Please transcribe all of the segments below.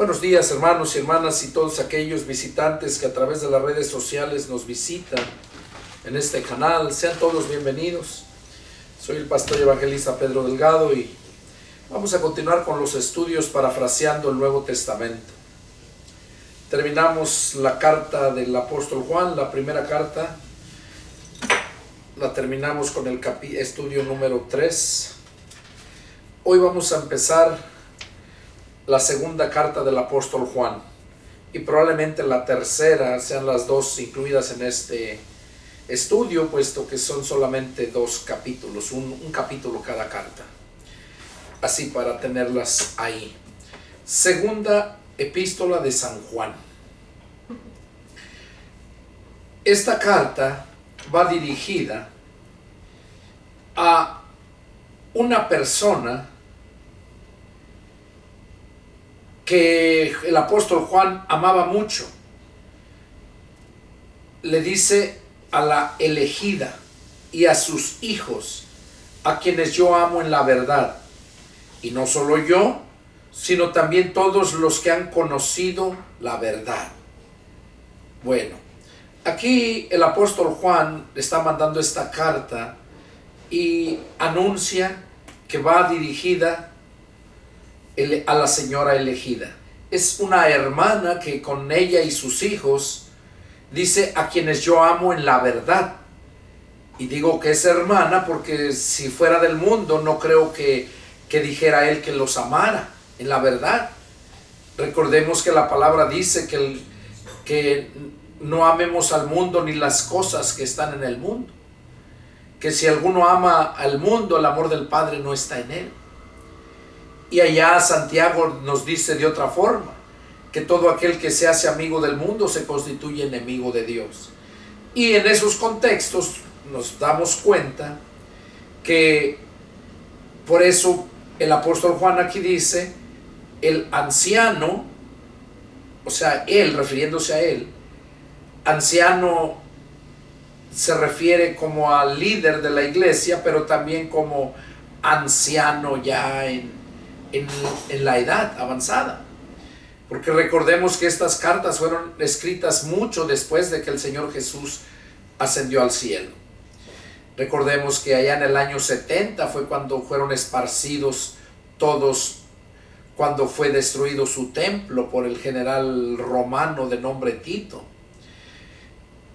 Buenos días, hermanos y hermanas, y todos aquellos visitantes que a través de las redes sociales nos visitan en este canal. Sean todos bienvenidos. Soy el pastor evangelista Pedro Delgado y vamos a continuar con los estudios parafraseando el Nuevo Testamento. Terminamos la carta del apóstol Juan, la primera carta. La terminamos con el estudio número 3. Hoy vamos a empezar la segunda carta del apóstol Juan, y probablemente la tercera, sean las dos incluidas en este estudio, puesto que son solamente 2 capítulos, un capítulo cada carta, así para tenerlas ahí. Segunda epístola de San Juan. Esta carta va dirigida a una persona que el apóstol Juan amaba mucho. Le dice a la elegida y a sus hijos, a quienes yo amo en la verdad, y no solo yo, sino también todos los que han conocido la verdad. Bueno, aquí el apóstol Juan está mandando esta carta y anuncia que va dirigida a la señora elegida. Es una hermana que con ella y sus hijos dice a quienes yo amo en la verdad. Y digo que es hermana porque si fuera del mundo no creo que dijera él que los amara en la verdad. Recordemos que la palabra dice que no amemos al mundo ni las cosas que están en el mundo. Que si alguno ama al mundo, el amor del Padre no está en él. Y allá Santiago nos dice de otra forma, que todo aquel que se hace amigo del mundo se constituye enemigo de Dios. Y en esos contextos nos damos cuenta que por eso el apóstol Juan aquí dice, el anciano, o sea, él, refiriéndose a él, anciano se refiere como al líder de la iglesia, pero también como anciano ya en la edad avanzada, porque recordemos que estas cartas fueron escritas mucho después de que el Señor Jesús ascendió al cielo. Recordemos que allá en el año 70 fue cuando fueron esparcidos todos, cuando fue destruido su templo por el general romano de nombre Tito,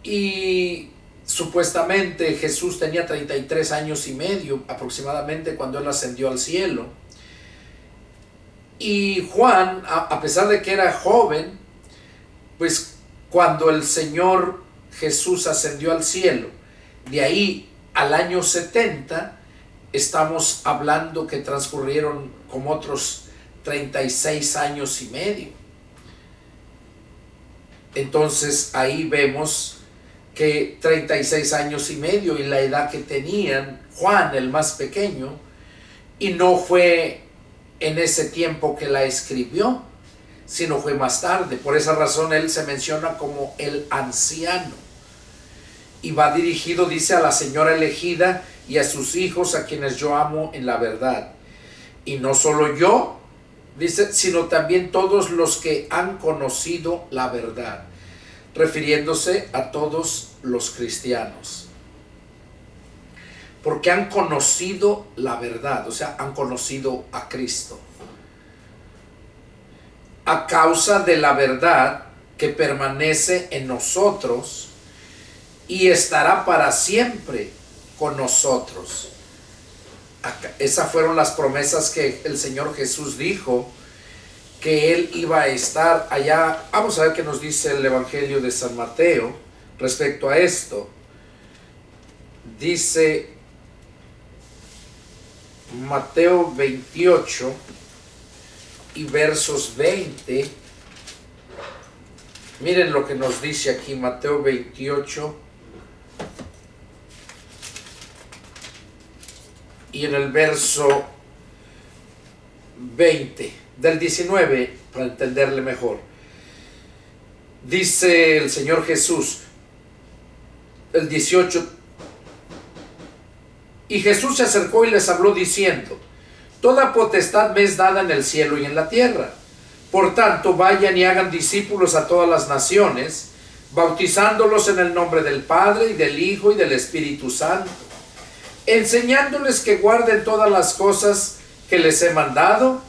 y supuestamente Jesús tenía 33 años y medio aproximadamente cuando él ascendió al cielo. Y Juan, a pesar de que era joven, pues cuando el Señor Jesús ascendió al cielo, de ahí al año 70, estamos hablando que transcurrieron como otros 36 años y medio. Entonces ahí vemos que 36 años y medio y la edad que tenían Juan, el más pequeño, y no fue en ese tiempo que la escribió, sino fue más tarde. Por esa razón él se menciona como el anciano. Y va dirigido, dice, a la señora elegida y a sus hijos, a quienes yo amo en la verdad. Y no solo yo, dice, sino también todos los que han conocido la verdad, refiriéndose a todos los cristianos. Porque han conocido la verdad, o sea, han conocido a Cristo. A causa de la verdad que permanece en nosotros y estará para siempre con nosotros. Esas fueron las promesas que el Señor Jesús dijo, que Él iba a estar allá. Vamos a ver qué nos dice el Evangelio de San Mateo respecto a esto. Dice Mateo 28 y versos 20. Miren lo que nos dice aquí Mateo 28 y en el verso 20 del 19, para entenderle mejor, dice el Señor Jesús, el 18: y Jesús se acercó y les habló diciendo: toda potestad me es dada en el cielo y en la tierra. Por tanto, vayan y hagan discípulos a todas las naciones, bautizándolos en el nombre del Padre, y del Hijo, y del Espíritu Santo, enseñándoles que guarden todas las cosas que les he mandado,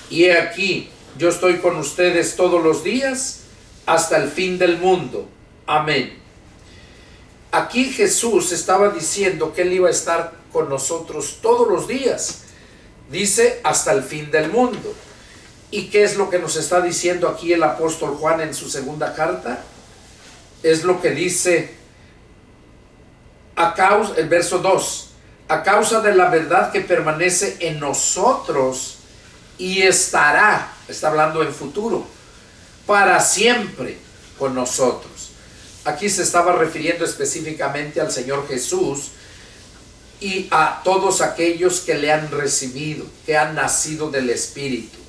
y he aquí, yo estoy con ustedes todos los días, hasta el fin del mundo. Amén. Aquí Jesús estaba diciendo que Él iba a estar con nosotros todos los días. Dice, hasta el fin del mundo. ¿Y qué es lo que nos está diciendo aquí el apóstol Juan en su segunda carta? Es lo que dice el verso 2. A causa de la verdad que permanece en nosotros y estará, está hablando en futuro, para siempre con nosotros. Aquí se estaba refiriendo específicamente al Señor Jesús y a todos aquellos que le han recibido, que han nacido del Espíritu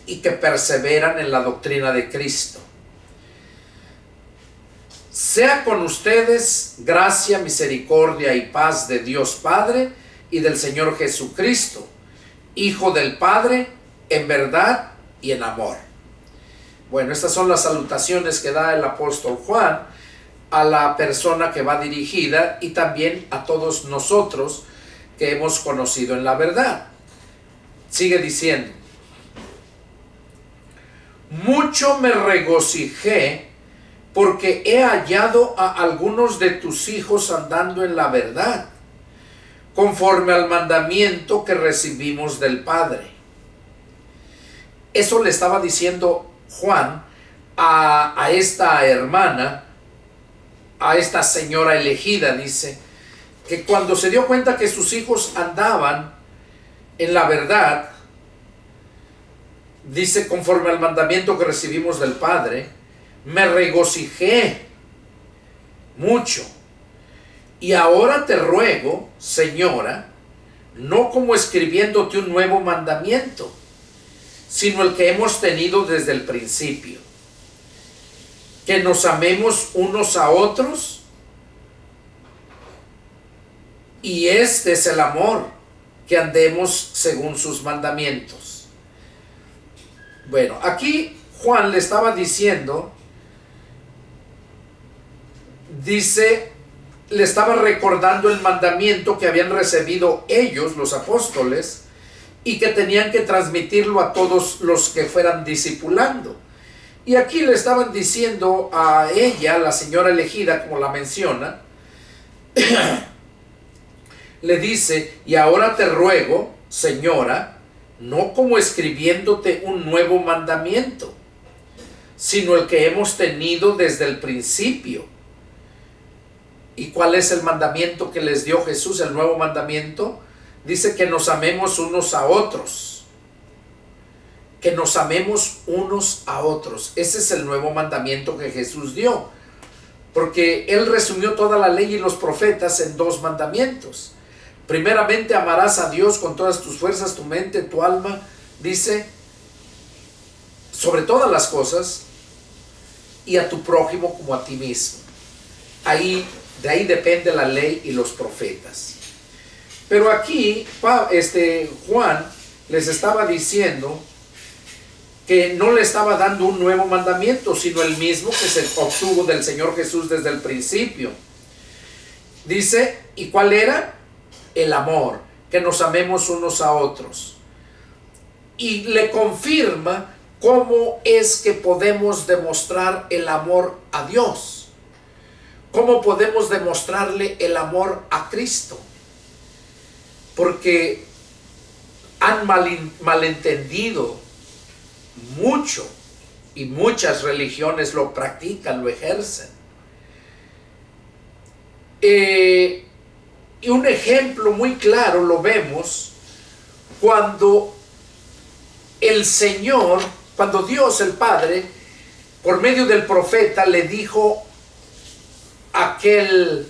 y que perseveran en la doctrina de Cristo. Sea con ustedes gracia, misericordia y paz de Dios Padre y del Señor Jesucristo, Hijo del Padre, en verdad y en amor. Bueno, estas son las salutaciones que da el apóstol Juan a la persona que va dirigida y también a todos nosotros que hemos conocido en la verdad. Sigue diciendo: mucho me regocijé porque he hallado a algunos de tus hijos andando en la verdad, conforme al mandamiento que recibimos del Padre. Eso le estaba diciendo Juan a esta hermana, a esta señora elegida. Dice que cuando se dio cuenta que sus hijos andaban en la verdad, dice, conforme al mandamiento que recibimos del Padre, me regocijé mucho. Y ahora te ruego, Señora, no como escribiéndote un nuevo mandamiento, sino el que hemos tenido desde el principio, que nos amemos unos a otros, y este es el amor, que andemos según sus mandamientos. Bueno, aquí Juan le estaba diciendo, le estaba recordando el mandamiento que habían recibido ellos, los apóstoles, y que tenían que transmitirlo a todos los que fueran discipulando. Y aquí le estaban diciendo a ella, la señora elegida, como la menciona, le dice, y ahora te ruego, Señora, no como escribiéndote un nuevo mandamiento, sino el que hemos tenido desde el principio. ¿Y cuál es el mandamiento que les dio Jesús, el nuevo mandamiento? Dice que nos amemos unos a otros. Que nos amemos unos a otros. Ese es el nuevo mandamiento que Jesús dio. Porque Él resumió toda la ley y los profetas en 2 mandamientos. Primeramente, amarás a Dios con todas tus fuerzas, tu mente, tu alma. Dice, sobre todas las cosas, y a tu prójimo como a ti mismo. De ahí depende la ley y los profetas. Pero aquí Juan les estaba diciendo que no le estaba dando un nuevo mandamiento, sino el mismo que se obtuvo del Señor Jesús desde el principio. Dice, ¿y cuál era? El amor, que nos amemos unos a otros. Y le confirma cómo es que podemos demostrar el amor a Dios. ¿Cómo podemos demostrarle el amor a Cristo? Porque han malentendido mucho, y muchas religiones lo practican, lo ejercen. Y un ejemplo muy claro lo vemos cuando cuando Dios el Padre, por medio del profeta, le dijo a aquel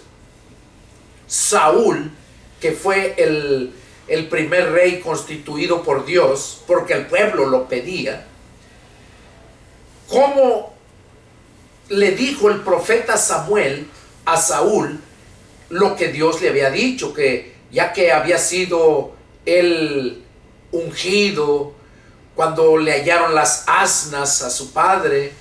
Saúl, que fue el primer rey constituido por Dios, porque el pueblo lo pedía, cómo le dijo el profeta Samuel a Saúl lo que Dios le había dicho, que ya que había sido él ungido cuando le hallaron las asnas a su padre,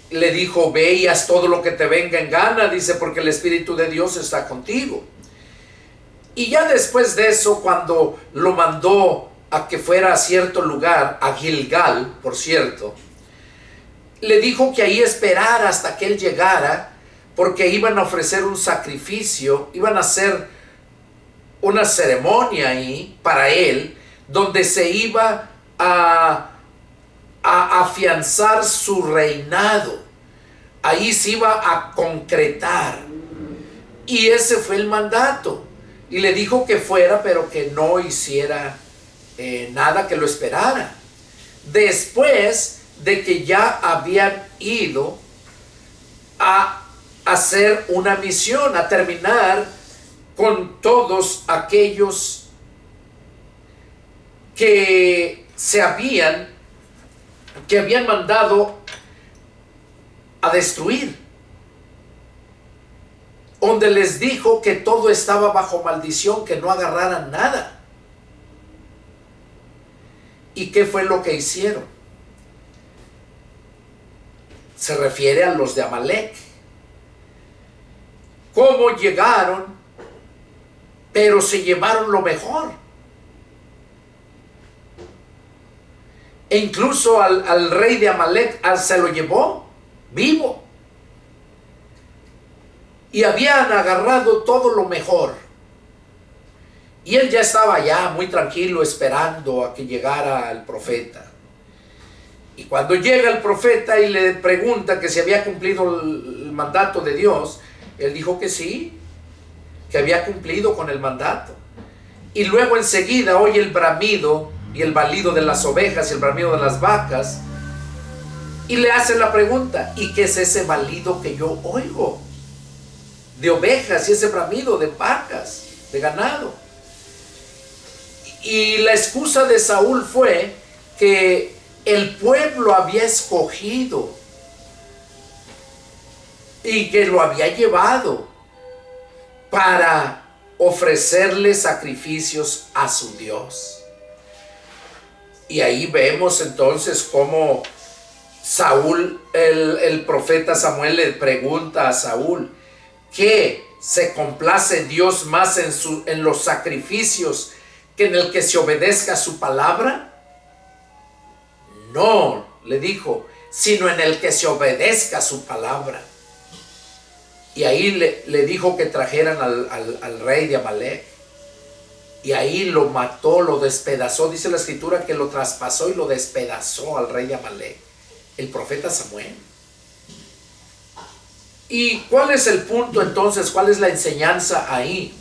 le dijo: ve y haz todo lo que te venga en gana, dice, porque el Espíritu de Dios está contigo. Y ya después de eso, cuando lo mandó a que fuera a cierto lugar, a Gilgal, por cierto, le dijo que ahí esperara hasta que él llegara, porque iban a ofrecer un sacrificio, iban a hacer una ceremonia ahí para él, donde se iba a afianzar su reinado. Ahí se iba a concretar. Y ese fue el mandato. Y le dijo que fuera, pero que no hiciera nada, que lo esperara. Después de que ya habían ido a hacer una misión, a terminar con todos aquellos que habían mandado a destruir, donde les dijo que todo estaba bajo maldición, que no agarraran nada. ¿Y qué fue lo que hicieron? Se refiere a los de Amalek. ¿Cómo llegaron? Pero se llevaron lo mejor. E incluso al rey de Amalek se lo llevó vivo. Y habían agarrado todo lo mejor. Y él ya estaba ya muy tranquilo esperando a que llegara el profeta. Y cuando llega el profeta y le pregunta que si había cumplido el mandato de Dios, él dijo que sí, que había cumplido con el mandato. Y luego enseguida oye el bramido y el balido de las ovejas y el bramido de las vacas, y le hace la pregunta: ¿y qué es ese balido que yo oigo? De ovejas, y ese bramido de vacas, de ganado. Y la excusa de Saúl fue que el pueblo había escogido y que lo había llevado para ofrecerle sacrificios a su Dios. Y ahí vemos entonces cómo Saúl, el profeta Samuel, le pregunta a Saúl: ¿qué se complace Dios más en los sacrificios que en el que se obedezca su palabra? No, le dijo, sino en el que se obedezca su palabra. Y ahí le dijo que trajeran al rey de Amalek. Y ahí lo mató, lo despedazó. Dice la escritura que lo traspasó y lo despedazó al rey de Amalek, el profeta Samuel. ¿Y cuál es el punto entonces? ¿Cuál es la enseñanza ahí?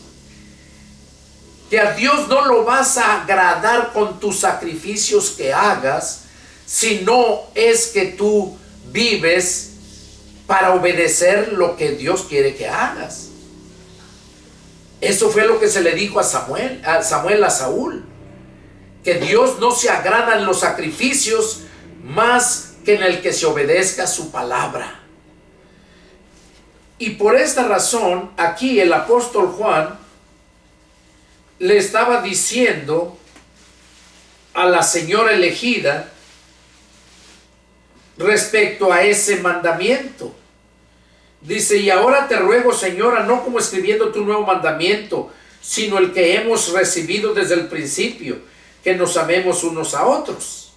Que a Dios no lo vas a agradar con tus sacrificios que hagas, si no es que tú vives para obedecer lo que Dios quiere que hagas. Eso fue lo que se le dijo a Saúl, que Dios no se agrada en los sacrificios más que en el que se obedezca su palabra. Y por esta razón, aquí el apóstol Juan le estaba diciendo a la señora elegida respecto a ese mandamiento. Dice: y ahora te ruego, señora, no como escribiendo tu nuevo mandamiento, sino el que hemos recibido desde el principio, que nos amemos unos a otros.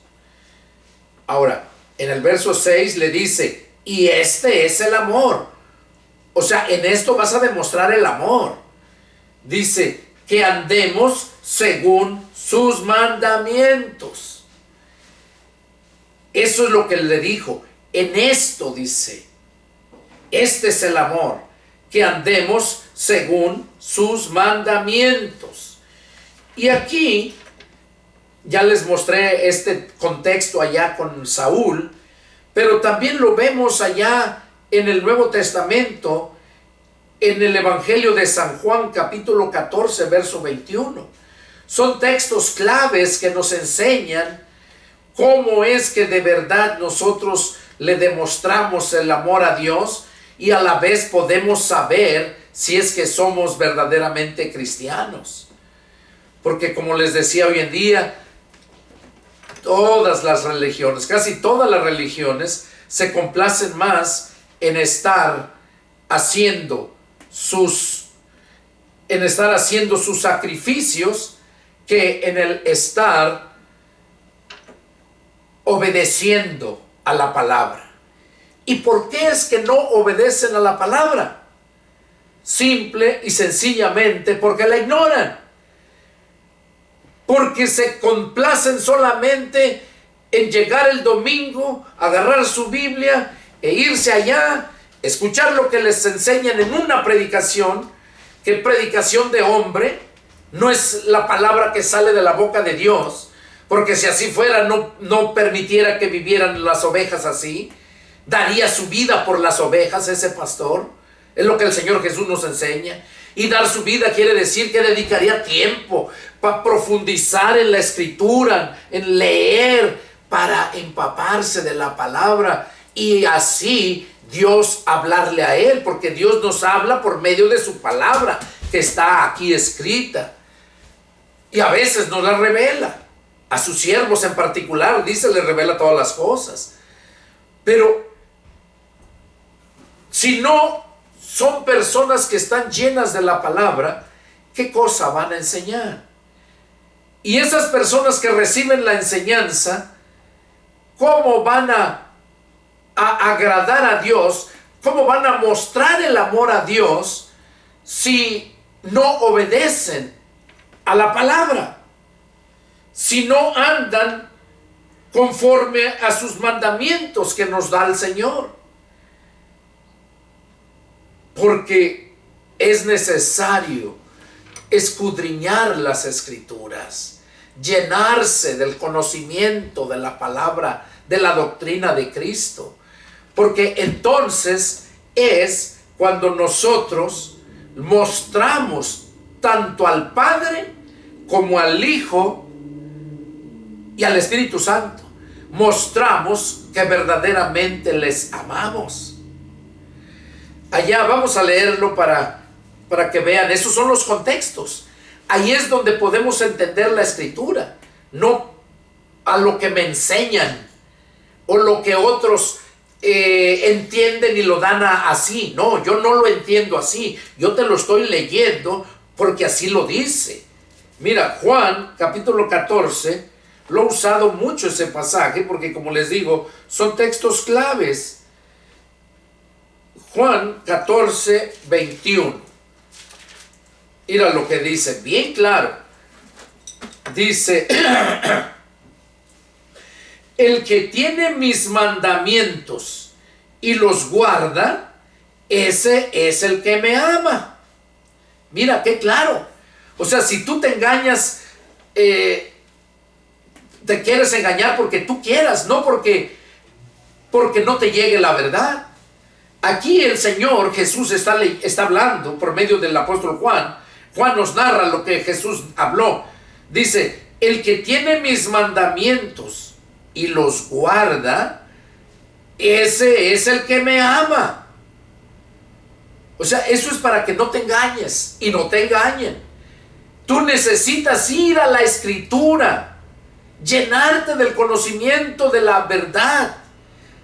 Ahora, en el verso 6 le dice: y este es el amor. O sea, en esto vas a demostrar el amor. Dice: que andemos según sus mandamientos. Eso es lo que le dijo. En esto dice: este es el amor, que andemos según sus mandamientos. Y aquí ya les mostré este contexto allá con Saúl, pero también lo vemos allá en el Nuevo Testamento, en el Evangelio de San Juan, capítulo 14, verso 21. Son textos claves que nos enseñan cómo es que de verdad nosotros le demostramos el amor a Dios, y a la vez podemos saber si es que somos verdaderamente cristianos. Porque como les decía, hoy en día todas las religiones, casi todas las religiones, se complacen más en estar haciendo sus sacrificios que en el estar obedeciendo a la palabra. ¿Y por qué es que no obedecen a la palabra? Simple y sencillamente porque la ignoran. Porque se complacen solamente en llegar el domingo, agarrar su Biblia e irse allá, escuchar lo que les enseñan en una predicación, que predicación de hombre, no es la palabra que sale de la boca de Dios, porque si así fuera no permitiera que vivieran las ovejas así, daría su vida por las ovejas ese pastor. Es lo que el Señor Jesús nos enseña. Y dar su vida quiere decir que dedicaría tiempo para profundizar en la escritura, en leer, para empaparse de la palabra y así Dios hablarle a él, porque Dios nos habla por medio de su palabra que está aquí escrita y a veces nos la revela a sus siervos en particular, dice, le revela todas las cosas. Pero si no son personas que están llenas de la palabra, ¿qué cosa van a enseñar? Y esas personas que reciben la enseñanza, ¿cómo van a agradar a Dios? ¿Cómo van a mostrar el amor a Dios si no obedecen a la palabra? Si no andan conforme a sus mandamientos que nos da el Señor. Porque es necesario escudriñar las escrituras, llenarse del conocimiento de la palabra, de la doctrina de Cristo, porque entonces es cuando nosotros mostramos tanto al Padre como al Hijo y al Espíritu Santo, mostramos que verdaderamente les amamos. Allá vamos a leerlo para que vean, esos son los contextos. Ahí es donde podemos entender la escritura, no a lo que me enseñan o lo que otros entienden y lo dan así. No, yo no lo entiendo así, yo te lo estoy leyendo porque así lo dice. Mira, Juan capítulo 14, lo he usado mucho ese pasaje porque, como les digo, son textos claves. Juan 14, 21. Mira lo que dice, bien claro. Dice, el que tiene mis mandamientos y los guarda, ese es el que me ama. Mira, qué claro. O sea, si tú te engañas, te quieres engañar porque tú quieras, no porque no te llegue la verdad. Aquí el Señor Jesús está hablando por medio del apóstol Juan. Juan nos narra lo que Jesús habló. Dice, el que tiene mis mandamientos y los guarda, ese es el que me ama. O sea, eso es para que no te engañes y no te engañen. Tú necesitas ir a la escritura, llenarte del conocimiento de la verdad,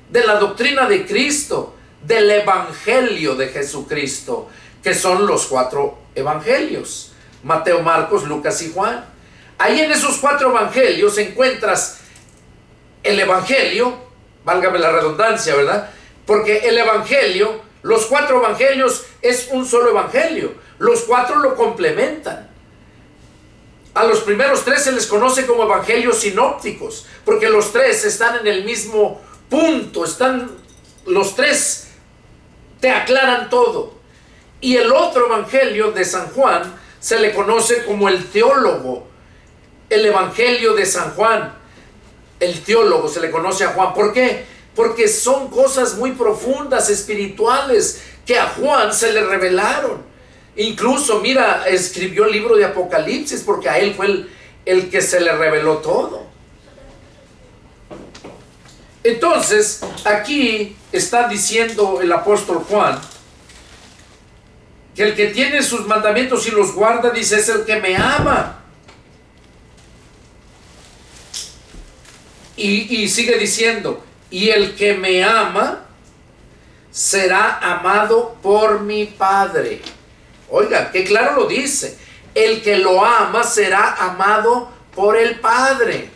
de la doctrina de Cristo, del evangelio de Jesucristo, que son los 4 evangelios: Mateo, Marcos, Lucas y Juan. Ahí en esos 4 evangelios encuentras el evangelio, válgame la redundancia, ¿verdad? Porque el evangelio, los 4 evangelios es un solo evangelio, los 4 lo complementan. A los primeros 3 se les conoce como evangelios sinópticos, porque los 3 están en el mismo punto, los 3 te aclaran todo. Y el otro evangelio de San Juan se le conoce como el teólogo, el evangelio de San Juan. El teólogo se le conoce a Juan. ¿Por qué? Porque son cosas muy profundas, espirituales, que a Juan se le revelaron. Incluso, mira, escribió el libro de Apocalipsis porque a él fue el que se le reveló todo. Entonces, aquí está diciendo el apóstol Juan que el que tiene sus mandamientos y los guarda, dice, es el que me ama. Y sigue diciendo, y el que me ama será amado por mi Padre. Oiga, qué claro lo dice. El que lo ama será amado por el Padre.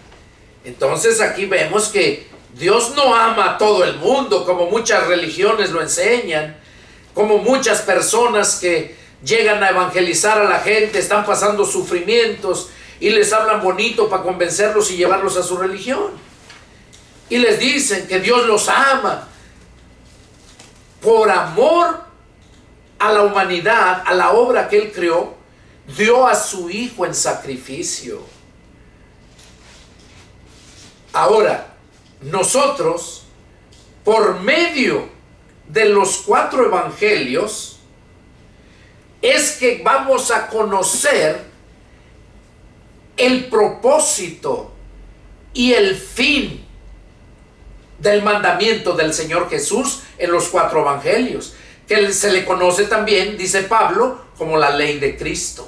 Entonces aquí vemos que Dios no ama a todo el mundo, como muchas religiones lo enseñan, como muchas personas que llegan a evangelizar a la gente, están pasando sufrimientos y les hablan bonito para convencerlos y llevarlos a su religión. Y les dicen que Dios los ama. Por amor a la humanidad, a la obra que Él creó, dio a su Hijo en sacrificio. Ahora, nosotros, por medio de los 4 evangelios, es que vamos a conocer el propósito y el fin del mandamiento del Señor Jesús en los 4 evangelios, que se le conoce también, dice Pablo, como la ley de Cristo.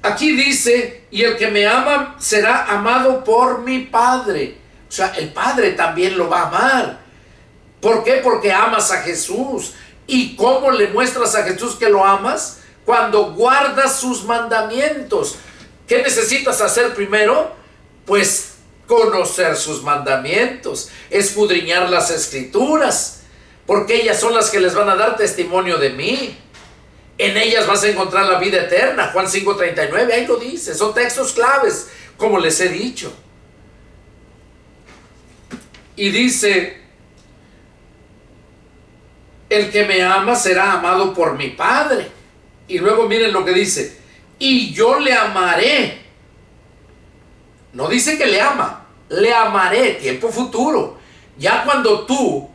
Aquí dice, y el que me ama será amado por mi Padre. O sea, el Padre también lo va a amar. ¿Por qué? Porque amas a Jesús. ¿Y cómo le muestras a Jesús que lo amas? Cuando guardas sus mandamientos. ¿Qué necesitas hacer primero? Pues conocer sus mandamientos, escudriñar las Escrituras, porque ellas son las que les van a dar testimonio de mí. En ellas vas a encontrar la vida eterna. Juan 5:39, ahí lo dice. Son textos claves, como les he dicho. Y dice, el que me ama será amado por mi Padre. Y luego miren lo que dice, y yo le amaré. No dice que le ama, le amaré, tiempo futuro. Ya cuando tú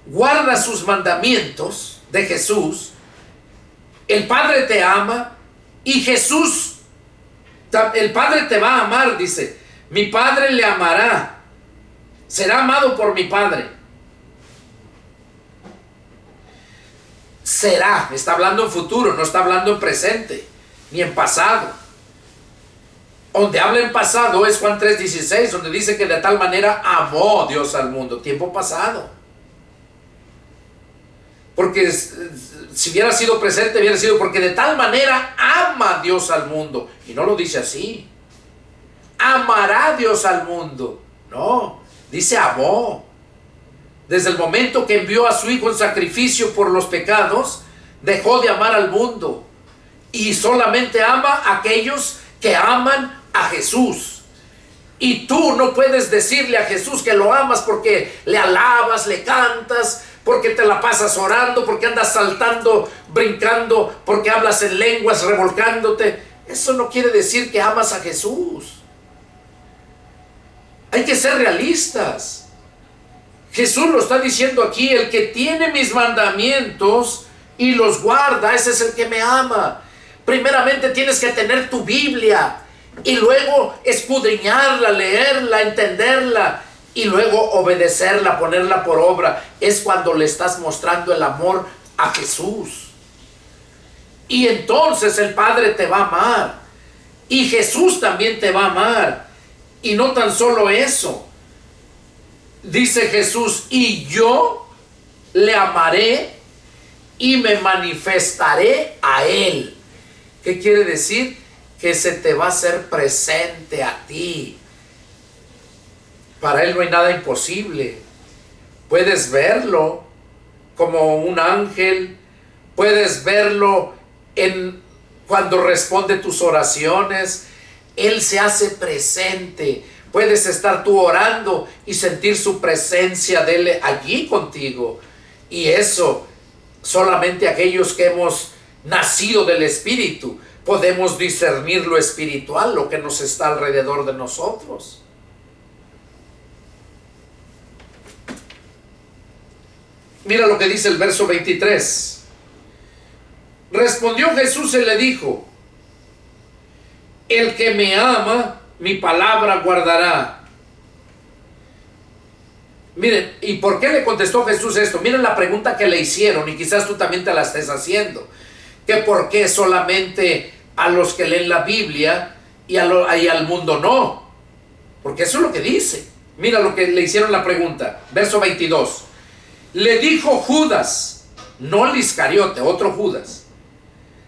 guardas sus mandamientos de Jesús, el Padre te ama y Jesús, el Padre te va a amar, dice. Mi Padre le amará, será amado por mi Padre. Será, está hablando en futuro, no está hablando en presente, ni en pasado. Donde habla en pasado es Juan 3:16, donde dice que de tal manera amó Dios al mundo, tiempo pasado. Porque si hubiera sido presente, hubiera sido porque de tal manera ama Dios al mundo. Y no lo dice así. Amará Dios al mundo. No, dice amó. Desde el momento que envió a su Hijo en sacrificio por los pecados, dejó de amar al mundo. Y solamente ama a aquellos que aman a Jesús. Y tú no puedes decirle a Jesús que lo amas porque le alabas, le cantas, porque te la pasas orando, porque andas saltando, brincando, porque hablas en lenguas, revolcándote. Eso no quiere decir que amas a Jesús. Hay que ser realistas. Jesús lo está diciendo aquí, el que tiene mis mandamientos y los guarda, ese es el que me ama. Primeramente tienes que tener tu Biblia y luego escudriñarla, leerla, entenderla y luego obedecerla, ponerla por obra. Es cuando le estás mostrando el amor a Jesús. Y entonces el Padre te va a amar y Jesús también te va a amar. Y no tan solo eso. Dice Jesús, y yo le amaré y me manifestaré a Él. ¿Qué quiere decir? Que se te va a hacer presente a ti. Para Él no hay nada imposible. Puedes verlo como un ángel. Puedes verlo cuando responde tus oraciones. Él se hace presente. Puedes estar tú orando y sentir su presencia de Él allí contigo. Y eso, solamente aquellos que hemos nacido del Espíritu podemos discernir lo espiritual, lo que nos está alrededor de nosotros. Mira lo que dice el verso 23. Respondió Jesús y le dijo, el que me ama, mi palabra guardará. Miren, ¿y por qué le contestó Jesús esto? Miren la pregunta que le hicieron y quizás tú también te la estés haciendo. Que por qué solamente a los que leen la Biblia y al mundo no. Porque eso es lo que dice. Mira lo que le hicieron la pregunta. Verso 22. Le dijo Judas, no el Iscariote, otro Judas: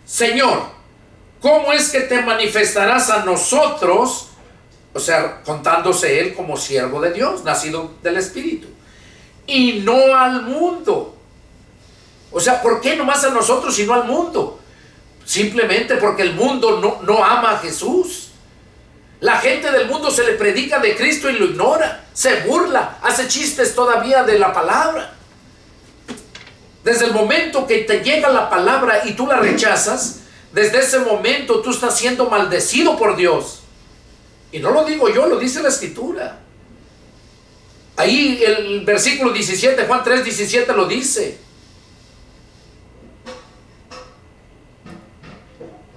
Señor, ¿cómo es que te manifestarás a nosotros? O sea, contándose él como siervo de Dios, nacido del Espíritu, y no al mundo. O sea, ¿por qué nomás a nosotros y no al mundo? Simplemente porque el mundo no ama a Jesús. La gente del mundo se le predica de Cristo y lo ignora, se burla, hace chistes todavía de la palabra. Desde el momento que te llega la palabra y tú la rechazas, desde ese momento tú estás siendo maldecido por Dios. Y no lo digo yo, lo dice la Escritura. Ahí el versículo 17, Juan 3:17 lo dice.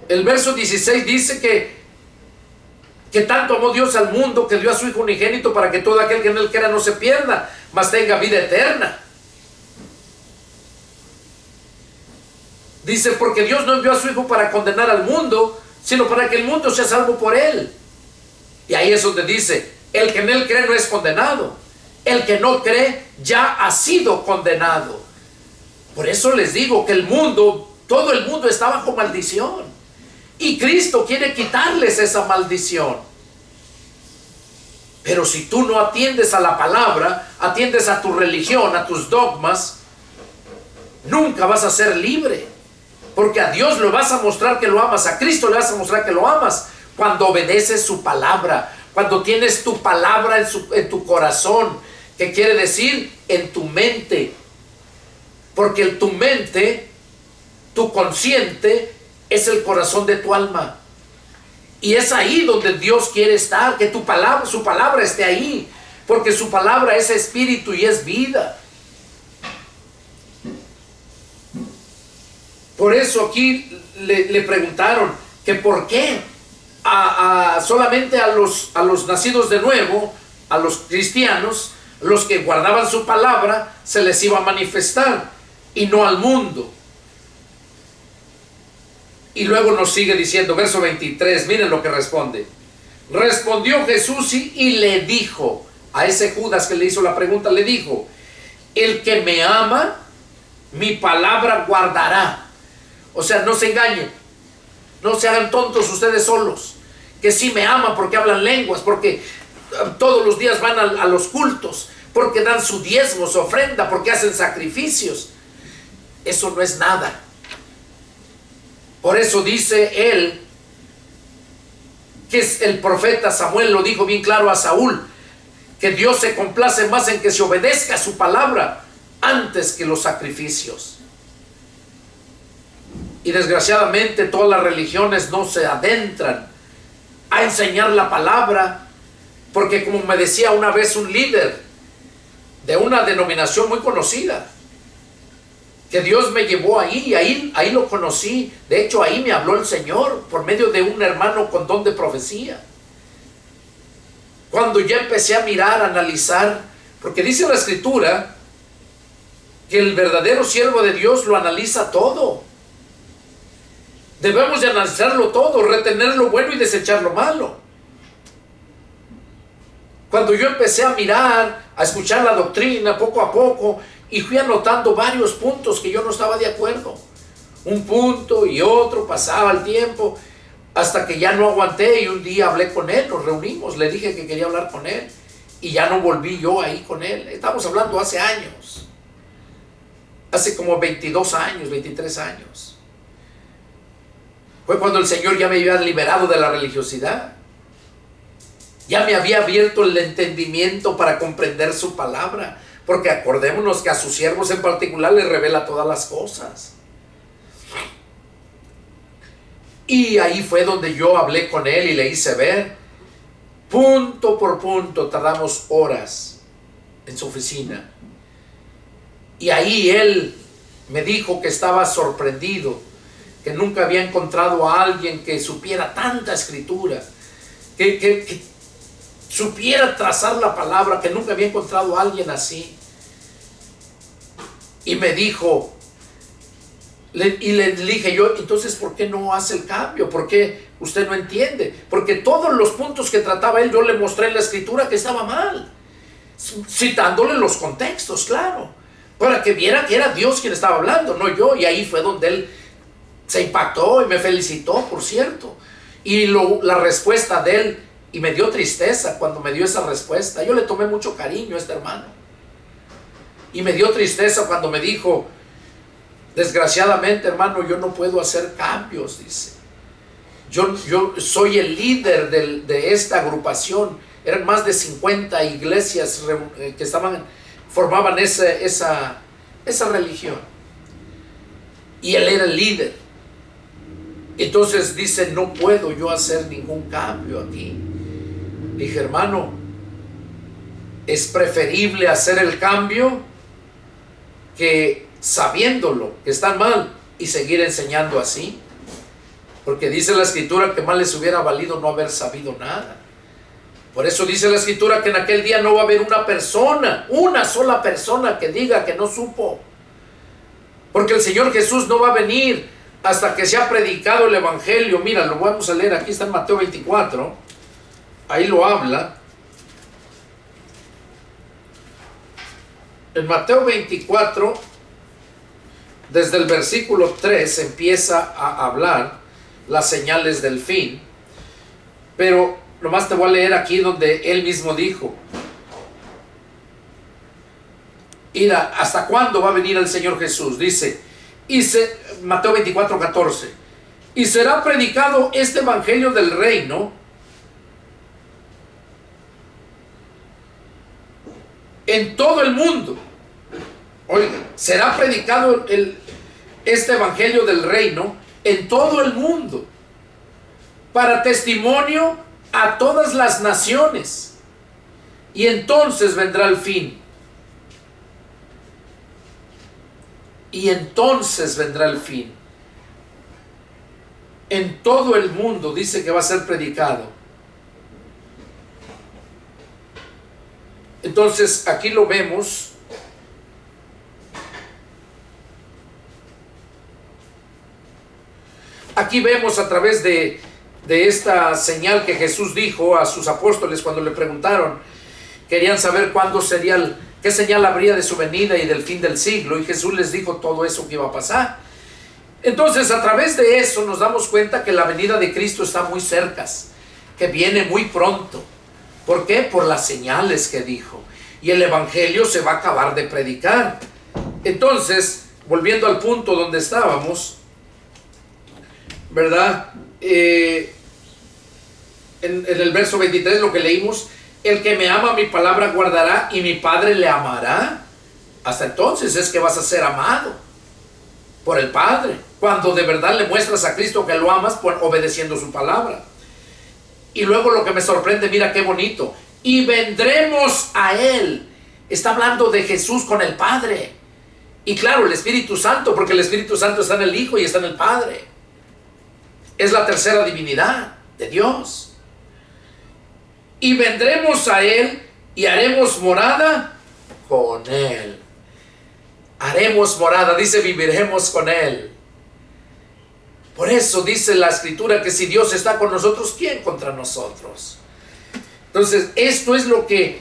El verso 16 dice que tanto amó Dios al mundo que dio a su Hijo unigénito para que todo aquel que en él quiera no se pierda, mas tenga vida eterna. Dice, porque Dios no envió a su Hijo para condenar al mundo, sino para que el mundo sea salvo por él. Y ahí es donde dice, el que en él cree no es condenado. El que no cree ya ha sido condenado. Por eso les digo que el mundo, todo el mundo está bajo maldición. Y Cristo quiere quitarles esa maldición. Pero si tú no atiendes a la palabra, atiendes a tu religión, a tus dogmas, nunca vas a ser libre. Porque a Dios le vas a mostrar que lo amas, a Cristo le vas a mostrar que lo amas cuando obedeces su palabra, cuando tienes tu palabra en tu corazón, que quiere decir en tu mente. Porque tu mente, tu consciente, es el corazón de tu alma. Y es ahí donde Dios quiere estar, que su palabra esté ahí, porque su palabra es espíritu y es vida. Por eso aquí le preguntaron que por qué solamente a los nacidos de nuevo, a los cristianos, los que guardaban su palabra, se les iba a manifestar y no al mundo. Y luego nos sigue diciendo, verso 23, miren lo que responde. Respondió Jesús y le dijo a ese Judas que le hizo la pregunta, le dijo: el que me ama, mi palabra guardará. O sea, no se engañen, no se hagan tontos ustedes solos, que sí me aman porque hablan lenguas, porque todos los días van a los cultos, porque dan su diezmo, su ofrenda, porque hacen sacrificios. Eso no es nada. Por eso dice él, que es el profeta Samuel, lo dijo bien claro a Saúl, que Dios se complace más en que se obedezca su palabra antes que los sacrificios. Y desgraciadamente todas las religiones no se adentran a enseñar la palabra, porque como me decía una vez un líder de una denominación muy conocida, que Dios me llevó ahí lo conocí. De hecho, ahí me habló el Señor por medio de un hermano con don de profecía. Cuando ya empecé a mirar, a analizar, porque dice la Escritura que el verdadero siervo de Dios lo analiza todo. Debemos de analizarlo todo, retener lo bueno y desechar lo malo. Cuando yo empecé a mirar, a escuchar la doctrina poco a poco, y fui anotando varios puntos que yo no estaba de acuerdo. Un punto y otro, pasaba el tiempo, hasta que ya no aguanté y un día hablé con él, nos reunimos, le dije que quería hablar con él y ya no volví yo ahí con él. Estamos hablando hace años, hace como 22 años, 23 años. Fue cuando el Señor ya me había liberado de la religiosidad. Ya me había abierto el entendimiento para comprender su palabra. Porque acordémonos que a sus siervos en particular les revela todas las cosas. Y ahí fue donde yo hablé con él y le hice ver, punto por punto, tardamos horas en su oficina. Y ahí él me dijo que estaba sorprendido, que nunca había encontrado a alguien que supiera tanta escritura, que supiera trazar la palabra, que nunca había encontrado a alguien así. Y me dijo, Y le dije yo, entonces, ¿por qué no hace el cambio? ¿Por qué usted no entiende? Porque todos los puntos que trataba él, yo le mostré en la escritura que estaba mal, citándole los contextos, claro, para que viera que era Dios quien estaba hablando, no yo. Y ahí fue donde él se impactó y me felicitó, por cierto. Y la respuesta de él, y me dio tristeza cuando me dio esa respuesta. Yo le tomé mucho cariño a este hermano. Y me dio tristeza cuando me dijo, desgraciadamente, hermano, yo no puedo hacer cambios, dice. Yo soy el líder de esta agrupación. Eran más de 50 iglesias que formaban esa religión. Y él era el líder. Entonces dice, no puedo yo hacer ningún cambio aquí. Dije, hermano, es preferible hacer el cambio que sabiéndolo que están mal y seguir enseñando así. Porque dice la escritura que más les hubiera valido no haber sabido nada. Por eso dice la escritura que en aquel día no va a haber una sola persona que diga que no supo. Porque el Señor Jesús no va a venir hasta que se ha predicado el evangelio. Mira, lo vamos a leer, aquí está en Mateo 24, ahí lo habla. En Mateo 24, desde el versículo 3 empieza a hablar las señales del fin, pero nomás te voy a leer aquí donde él mismo dijo, mira, ¿hasta cuándo va a venir el Señor Jesús? Dice, Mateo 24, 14, y será predicado este evangelio del reino en todo el mundo. Oiga, será predicado este evangelio del reino en todo el mundo para testimonio a todas las naciones, y entonces vendrá el fin. Y entonces vendrá el fin. En todo el mundo dice que va a ser predicado. Entonces aquí lo vemos. Aquí vemos a través de esta señal que Jesús dijo a sus apóstoles cuando le preguntaron, querían saber cuándo sería qué señal habría de su venida y del fin del siglo, y Jesús les dijo todo eso que iba a pasar. Entonces, a través de eso nos damos cuenta que la venida de Cristo está muy cerca, que viene muy pronto. ¿Por qué? Por las señales que dijo. Y el evangelio se va a acabar de predicar. Entonces, volviendo al punto donde estábamos, ¿verdad? En el verso 23 lo que leímos, el que me ama mi palabra guardará y mi Padre le amará. Hasta entonces es que vas a ser amado por el Padre, cuando de verdad le muestras a Cristo que lo amas, pues, obedeciendo su palabra. Y luego lo que me sorprende, mira qué bonito, y vendremos a Él. Está hablando de Jesús con el Padre, y claro, el Espíritu Santo, porque el Espíritu Santo está en el Hijo y está en el Padre. Es la tercera divinidad de Dios. Y vendremos a Él y haremos morada con Él. Haremos morada, dice, viviremos con Él. Por eso dice la Escritura que si Dios está con nosotros, ¿quién contra nosotros? Entonces, esto es lo que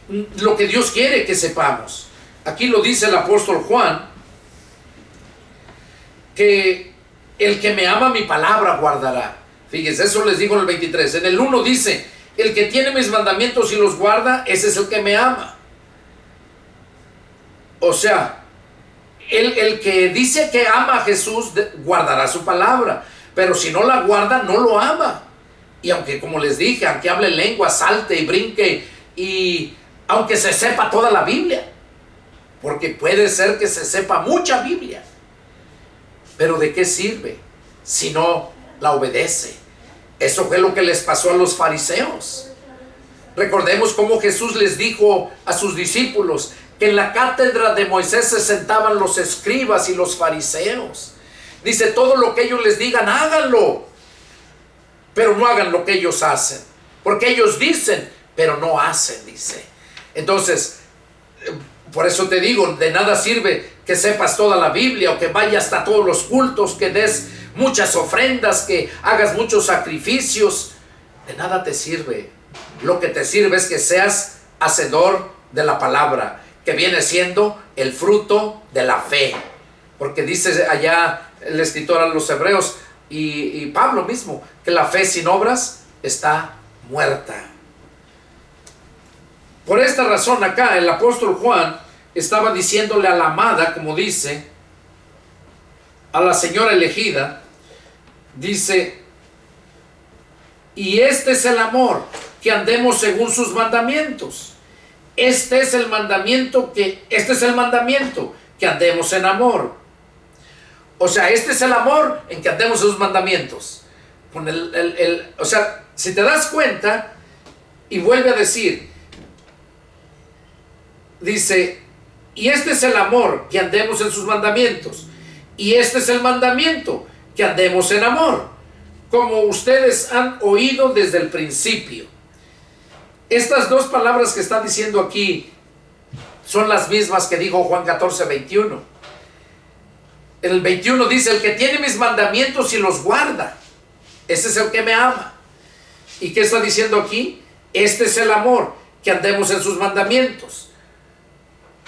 Dios quiere que sepamos. Aquí lo dice el apóstol Juan, que el que me ama mi palabra guardará. Fíjense, eso les digo en el 23. En el 1 dice, el que tiene mis mandamientos y los guarda, ese es el que me ama. O sea, el que dice que ama a Jesús guardará su palabra, pero si no la guarda, no lo ama. Y aunque, como les dije, aunque hable lengua, salte y brinque, y aunque se sepa toda la Biblia, porque puede ser que se sepa mucha Biblia, pero ¿de qué sirve si no la obedece? Eso fue lo que les pasó a los fariseos. Recordemos cómo Jesús les dijo a sus discípulos que en la cátedra de Moisés se sentaban los escribas y los fariseos. Dice, todo lo que ellos les digan, háganlo, pero no hagan lo que ellos hacen, porque ellos dicen, pero no hacen, dice. Entonces, Por eso te digo, de nada sirve que sepas toda la Biblia o que vayas hasta todos los cultos, que des muchas ofrendas, que hagas muchos sacrificios. De nada te sirve. Lo que te sirve es que seas hacedor de la palabra, que viene siendo el fruto de la fe. Porque dice allá el escritor a los hebreos y Pablo mismo, que la fe sin obras está muerta. Por esta razón acá el apóstol Juan estaba diciéndole a la amada, como dice, a la señora elegida, dice: y este es el amor, que andemos según sus mandamientos. Este es el mandamiento, que andemos en amor. O sea, este es el amor, en que andemos en sus mandamientos. Con o sea, si te das cuenta, y vuelve a decir, dice: y este es el amor, que andemos en sus mandamientos. Y este es el mandamiento, que andemos en amor, como ustedes han oído desde el principio. Estas dos palabras que está diciendo aquí son las mismas que dijo Juan 14, 21. En el 21 dice: el que tiene mis mandamientos y los guarda, ese es el que me ama. ¿Y qué está diciendo aquí? Este es el amor, que andemos en sus mandamientos.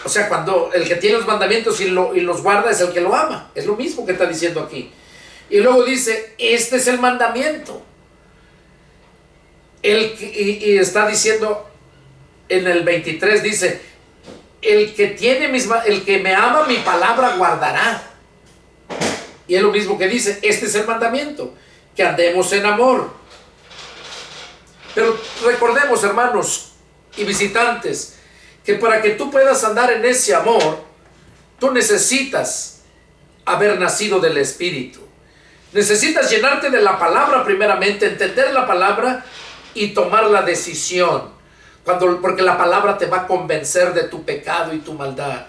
O sea, cuando el que tiene los mandamientos y los guarda es el que lo ama. Es lo mismo que está diciendo aquí. Y luego dice: este es el mandamiento. Y está diciendo en el 23, dice: el que me ama, mi palabra guardará. Y es lo mismo que dice: este es el mandamiento, que andemos en amor. Pero recordemos, hermanos y visitantes, que para que tú puedas andar en ese amor, tú necesitas haber nacido del Espíritu. Necesitas llenarte de la palabra primeramente, entender la palabra y tomar la decisión. Porque la palabra te va a convencer de tu pecado y tu maldad.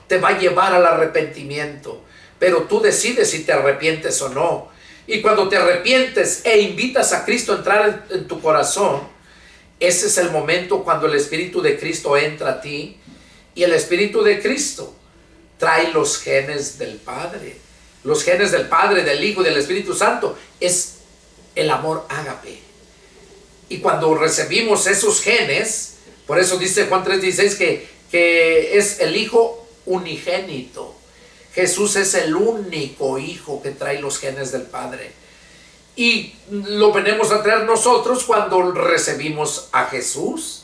Te va a llevar al arrepentimiento. Pero tú decides si te arrepientes o no. Y cuando te arrepientes e invitas a Cristo a entrar en tu corazón, ese es el momento cuando el Espíritu de Cristo entra a ti. Y el Espíritu de Cristo trae los genes del Padre. Los genes del Padre, del Hijo y del Espíritu Santo. Es el amor ágape. Y cuando recibimos esos genes, por eso dice Juan 3:16 que es el Hijo unigénito. Jesús es el único Hijo que trae los genes del Padre. Y lo venimos a traer nosotros cuando recibimos a Jesús.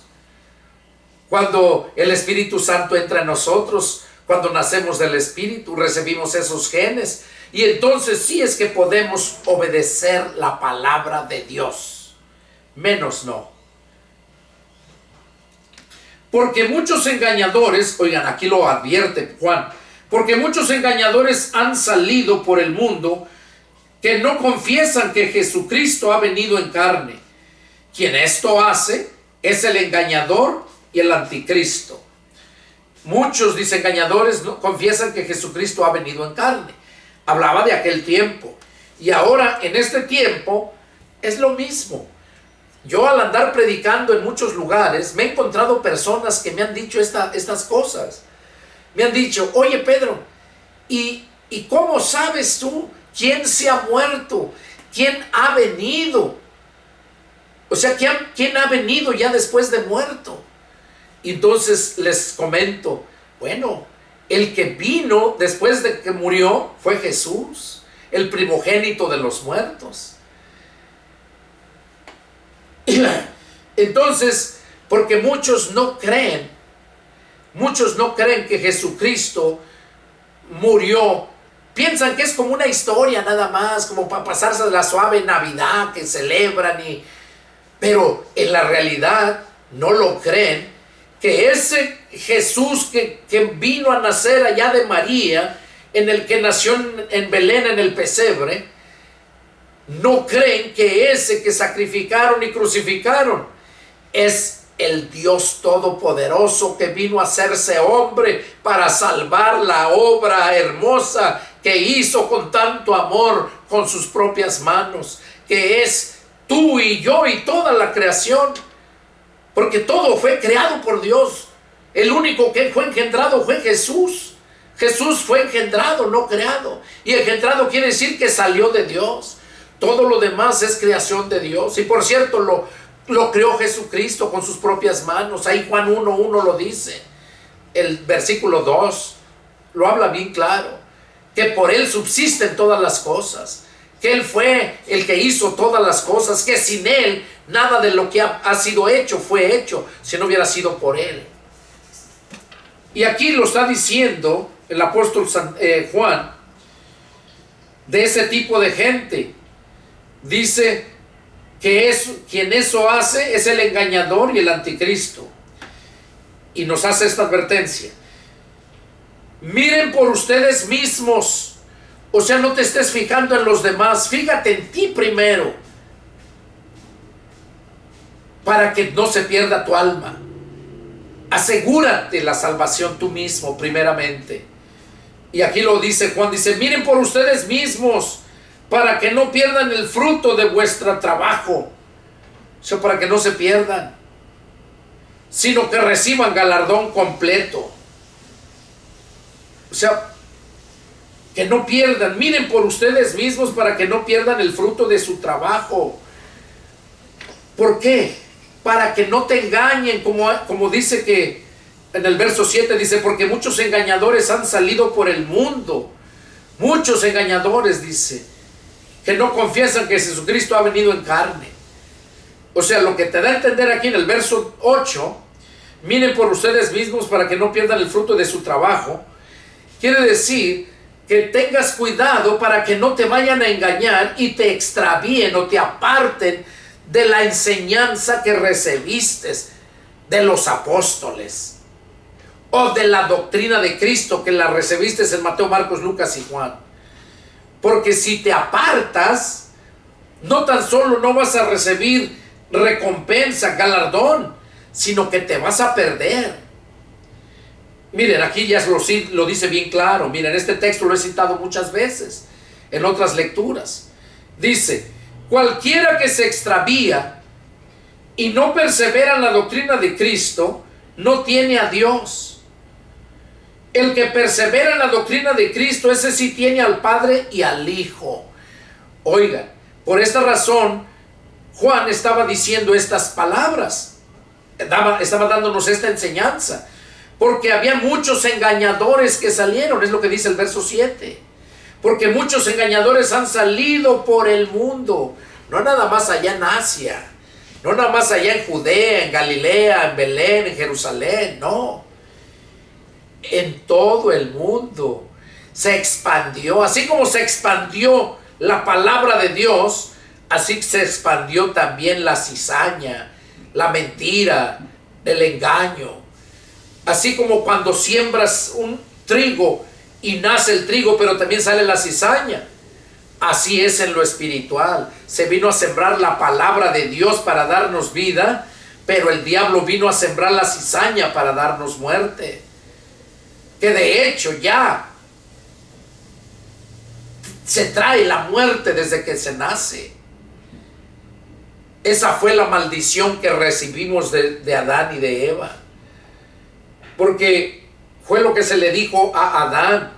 Cuando el Espíritu Santo entra en nosotros, cuando nacemos del Espíritu, recibimos esos genes. Y entonces sí es que podemos obedecer la palabra de Dios. Menos no. Porque muchos engañadores, oigan, aquí lo advierte Juan, porque muchos engañadores han salido por el mundo que no confiesan que Jesucristo ha venido en carne. Quien esto hace es el engañador y el anticristo. Muchos, dice, engañadores no confiesan que Jesucristo ha venido en carne. Hablaba de aquel tiempo. Y ahora, en este tiempo, es lo mismo. Yo al andar predicando en muchos lugares, me he encontrado personas que me han dicho estas cosas. Me han dicho: oye Pedro, ¿y cómo sabes tú quién se ha muerto? ¿Quién ha venido? O sea, ¿quién ha venido ya después de muerto? Y entonces les comento: bueno, el que vino después de que murió fue Jesús, el primogénito de los muertos. Entonces, porque muchos no creen que Jesucristo murió, piensan que es como una historia nada más, como para pasarse de la suave Navidad que celebran, pero en la realidad no lo creen, que ese Jesús que vino a nacer allá de María, en el que nació en Belén en el pesebre, no creen que ese que sacrificaron y crucificaron es el Dios Todopoderoso que vino a hacerse hombre para salvar la obra hermosa que hizo con tanto amor con sus propias manos, que es tú y yo y toda la creación, porque todo fue creado por Dios. El único que fue engendrado fue Jesús. Jesús fue engendrado, no creado. Y engendrado quiere decir que salió de Dios. Todo lo demás es creación de Dios. Y por cierto, lo creó Jesucristo con sus propias manos. Ahí Juan 1:1 lo dice. El versículo 2 lo habla bien claro. Que por Él subsisten todas las cosas. Que Él fue el que hizo todas las cosas. Que sin Él nada de lo que ha sido hecho fue hecho si no hubiera sido por Él. Y aquí lo está diciendo el apóstol Juan de ese tipo de gente. Dice que quien eso hace es el engañador y el anticristo. Y nos hace esta advertencia. Miren por ustedes mismos. O sea, no te estés fijando en los demás. Fíjate en ti primero. Para que no se pierda tu alma. Asegúrate la salvación tú mismo primeramente. Y aquí lo dice Juan, dice, miren por ustedes mismos, para que no pierdan el fruto de vuestro trabajo. O sea, para que no se pierdan, sino que reciban galardón completo. O sea, que no pierdan. Miren por ustedes mismos para que no pierdan el fruto de su trabajo. ¿Por qué? Para que no te engañen, como dice que en el verso 7 dice, porque muchos engañadores han salido por el mundo. Muchos engañadores, dice, que no confiesan que Jesucristo ha venido en carne. O sea, lo que te da a entender aquí en el verso 8, miren por ustedes mismos para que no pierdan el fruto de su trabajo, quiere decir que tengas cuidado para que no te vayan a engañar y te extravíen o te aparten de la enseñanza que recibiste de los apóstoles o de la doctrina de Cristo que la recibiste en Mateo, Marcos, Lucas y Juan. Porque si te apartas, no tan solo no vas a recibir recompensa, galardón, sino que te vas a perder. Miren, aquí ya lo dice bien claro. Miren, este texto lo he citado muchas veces en otras lecturas. Dice, cualquiera que se extravía y no persevera en la doctrina de Cristo, no tiene a Dios. El que persevera en la doctrina de Cristo, ese sí tiene al Padre y al Hijo. Oigan, por esta razón, Juan estaba diciendo estas palabras. Estaba dándonos esta enseñanza. Porque había muchos engañadores que salieron, es lo que dice el verso 7. Porque muchos engañadores han salido por el mundo. No nada más allá en Asia. No nada más allá en Judea, en Galilea, en Belén, en Jerusalén. No. En todo el mundo. Se expandió. Así como se expandió la palabra de Dios, así se expandió también la cizaña, la mentira, el engaño. Así como cuando siembras un trigo y nace el trigo, pero también sale la cizaña. Así es en lo espiritual. Se vino a sembrar la palabra de Dios para darnos vida, pero el diablo vino a sembrar la cizaña para darnos muerte. Que de hecho ya se trae la muerte desde que se nace. Esa fue la maldición que recibimos de Adán y de Eva. Porque fue lo que se le dijo a Adán,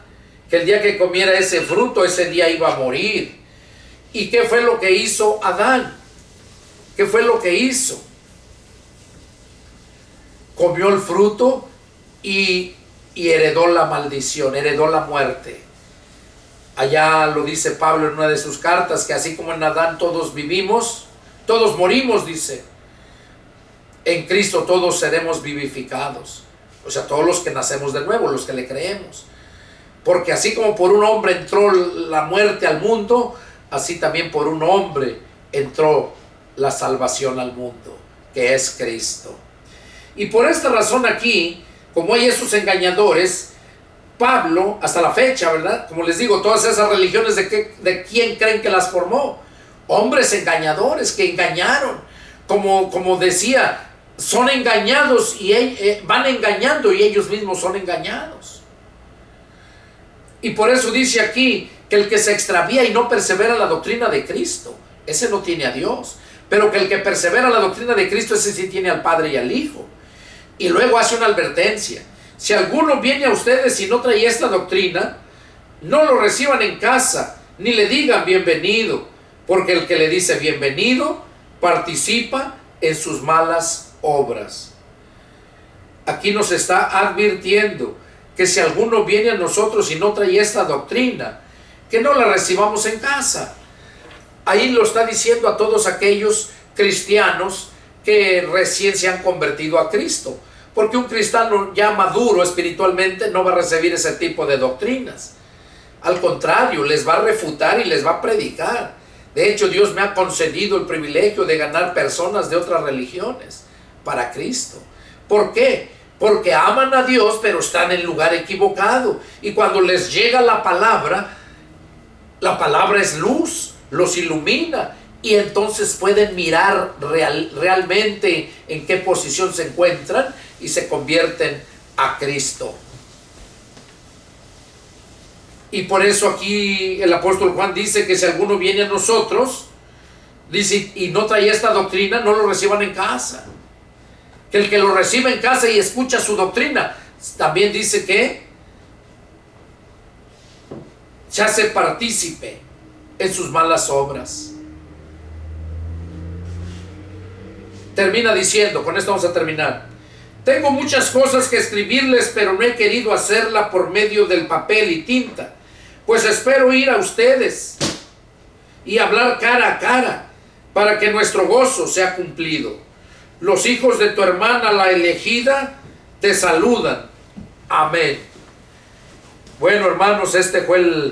que el día que comiera ese fruto, ese día iba a morir. ¿Y qué fue lo que hizo Adán? ¿Qué fue lo que hizo? Comió el fruto y heredó la maldición, heredó la muerte. Allá lo dice Pablo en una de sus cartas, que así como en Adán todos vivimos, todos morimos, dice. En Cristo todos seremos vivificados. O sea, todos los que nacemos de nuevo, los que le creemos. Porque así como por un hombre entró la muerte al mundo, así también por un hombre entró la salvación al mundo, que es Cristo. Y por esta razón aquí, como hay esos engañadores, Pablo, hasta la fecha, ¿verdad? Como les digo, todas esas religiones, ¿de quién creen que las formó? Hombres engañadores que engañaron. Como decía, son engañados y van engañando y ellos mismos son engañados. Y por eso dice aquí que el que se extravía y no persevera en la doctrina de Cristo, ese no tiene a Dios. Pero que el que persevera en la doctrina de Cristo, ese sí tiene al Padre y al Hijo. Y luego hace una advertencia: si alguno viene a ustedes y no trae esta doctrina, no lo reciban en casa, ni le digan bienvenido, porque el que le dice bienvenido participa en sus malas obras. Aquí nos está advirtiendo que si alguno viene a nosotros y no trae esta doctrina, que no la recibamos en casa. Ahí lo está diciendo a todos aquellos cristianos que recién se han convertido a Cristo, porque un cristiano ya maduro espiritualmente no va a recibir ese tipo de doctrinas. Al contrario, les va a refutar y les va a predicar. De hecho, Dios me ha concedido el privilegio de ganar personas de otras religiones para Cristo. ¿Por qué? Porque aman a Dios, pero están en el lugar equivocado. Y cuando les llega la palabra es luz, los ilumina. Y entonces pueden mirar realmente en qué posición se encuentran y se convierten a Cristo. Y por eso aquí el apóstol Juan dice que si alguno viene a nosotros, dice, y no trae esta doctrina, no lo reciban en casa. Que el que lo recibe en casa y escucha su doctrina, también dice que se hace partícipe en sus malas obras. Termina diciendo, con esto vamos a terminar: tengo muchas cosas que escribirles, pero no he querido hacerla por medio del papel y tinta, pues espero ir a ustedes y hablar cara a cara, para que nuestro gozo sea cumplido. Los hijos de tu hermana la elegida te saludan. Amén. Bueno, hermanos, este fue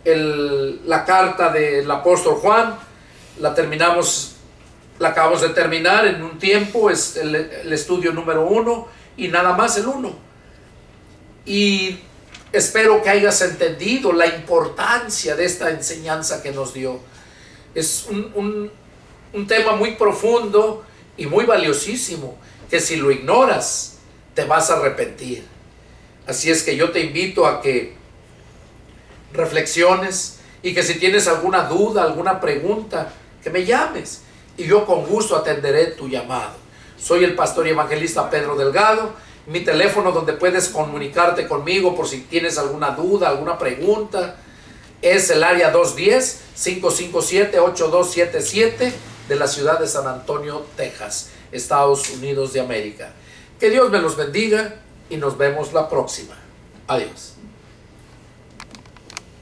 la carta del apóstol Juan. La acabamos de terminar en un tiempo. Es el estudio número 1 y nada más el 1. Y espero que hayas entendido la importancia de esta enseñanza que nos dio. Es un tema muy profundo y muy valiosísimo, que si lo ignoras te vas a arrepentir. Así es que yo te invito a que reflexiones, y que si tienes alguna duda, alguna pregunta, que me llames y yo con gusto atenderé tu llamado. Soy el pastor y evangelista Pedro Delgado. Mi teléfono donde puedes comunicarte conmigo por si tienes alguna duda, alguna pregunta, es el área 210-557-8277 de la ciudad de San Antonio, Texas, Estados Unidos de América. Que Dios me los bendiga y nos vemos la próxima. Adiós.